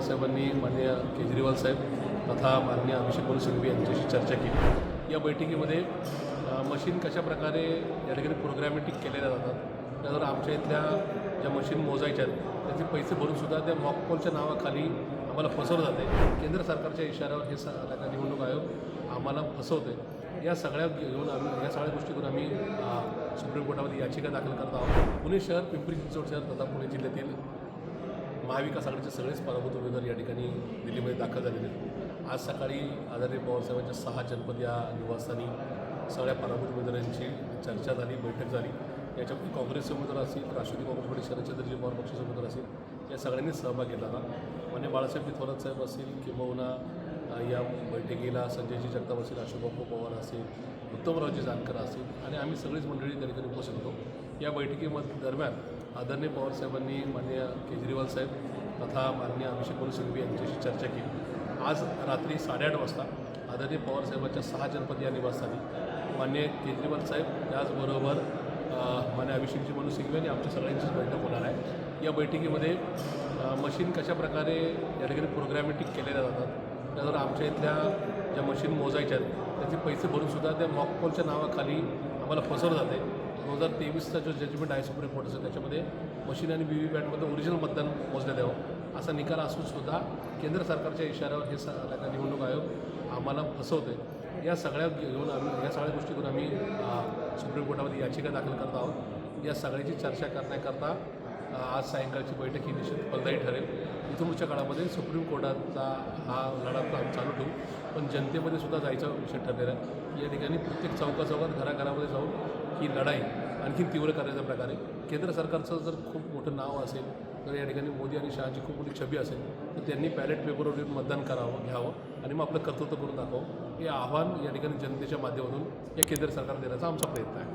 पवारसाहेबांनी माननीय केजरीवाल साहेब तथा माननीय अभिषेक मनु सिंघवी यांच्याशी चर्चा केली। या बैठकीमध्ये मशीन कशाप्रकारे या ठिकाणी प्रोग्रॅमॅटिक केलेल्या जातात, त्यानंतर आमच्या इथल्या ज्या मशीन मोजायच्या आहेत त्याचे पैसे भरूनसुद्धा त्या मॉकपोलच्या नावाखाली आम्हाला फसवलं जाते। केंद्र सरकारच्या इशाऱ्यावर हे निवडणूक आयोग आम्हाला फसवते। या सगळ्या घेऊन या सगळ्या गोष्टीतून आम्ही सुप्रीम कोर्टामध्ये याचिका दाखल करत आहोत। पुणे शहर, पिंपरी चिंचवड शहर तथा पुणे जिल्ह्यातील महाविकास आघाडीचे सगळेच पराभूत उमेदवार या ठिकाणी दिल्लीमध्ये दाखल झालेले आहेत। आज सकाळी आदरणीय पवारसाहेबांच्या 6 जनपद या निवासस्थानी सगळ्या पराभूत उमेदवारांची चर्चा झाली, बैठक झाली। याच्यामध्ये काँग्रेसचे उमेदवार असतील, राष्ट्रवादी काँग्रेस पार्टी शरदचंद्रजी पवार पक्षाचे उमेदवार असतील, या सगळ्यांनी सहभाग घेतला होता। माननीय बाळासाहेब थोरात साहेब असतील किंबहुना या बैठकीला संजयजी जगताप असतील, अशोकबापू पवार असतील, उत्तमरावजी जानकर असतील आणि आम्ही सगळीच मंडळी त्या ठिकाणी उपस्थित होतो। या दरम्यान आदरणीय पवारसाहेबांनी माननीय केजरीवाल साहेब तथा माननीय अभिषेक मनु सिंघवी यांच्याशी चर्चा केली। आज रात्री 8:30 वाजता आदरणीय पवारसाहेबांच्या 6 जनपद या निवासस्थानी माननीय केजरीवाल साहेब त्याचबरोबर माननीय अभिषेकजी मनु सिंघवी आणि आमच्या सगळ्यांचीच बैठक होणार आहे। या बैठकीमध्ये मशीन कशाप्रकारे या ठिकाणी प्रोग्रॅमॅटिक केलेल्या जातात, त्यानंतर आमच्या इथल्या ज्या मशीन मोजायच्या आहेत त्याचे पैसे भरूनसुद्धा त्या मॉकपोलच्या नावाखाली आम्हाला फसवलं जाते। 2023चा जो जजमेंट आहे सुप्रीम कोर्टाचा, त्याच्यामध्ये मशीन आणि व्हीव्हीपॅटमध्ये ओरिजिनल मतदान मोजण्यात यावं असा निकाल असूनसुद्धा केंद्र सरकारच्या इशाऱ्यावर हे निवडणूक आयोग आम्हाला फसवते। या सगळ्या घेऊन या सगळ्या गोष्टीतून आम्ही सुप्रीम कोर्टामध्ये याचिका दाखल करत आहोत। या सगळ्याची चर्चा करण्याकरता आज सायंकाळची बैठक ही निश्चित फलदायी ठरेल। इथून पुढच्या काळामध्ये सुप्रीम कोर्टाचा हा लढा आम्ही चालू ठेवू, पण जनतेमध्ये सुद्धा जायचा विषय ठरलेला आहे। या ठिकाणी प्रत्येक चौकाचौकात घराघरामध्ये जाऊन ही लढाई आणखी तीव्र करण्याचा प्रकारे केंद्र सरकारचं जर खूप मोठं नाव असेल, तर या ठिकाणी मोदी आणि शहाची खूप मोठी छबी असेल, तर त्यांनी बॅलेट पेपरवर येऊन मतदान घ्यावं आणि मग आपलं कर्तृत्व करून दाखवावं। हे आव्हान या ठिकाणी जनतेच्या माध्यमातून या केंद्र सरकारला देण्याचा आमचा प्रयत्न आहे।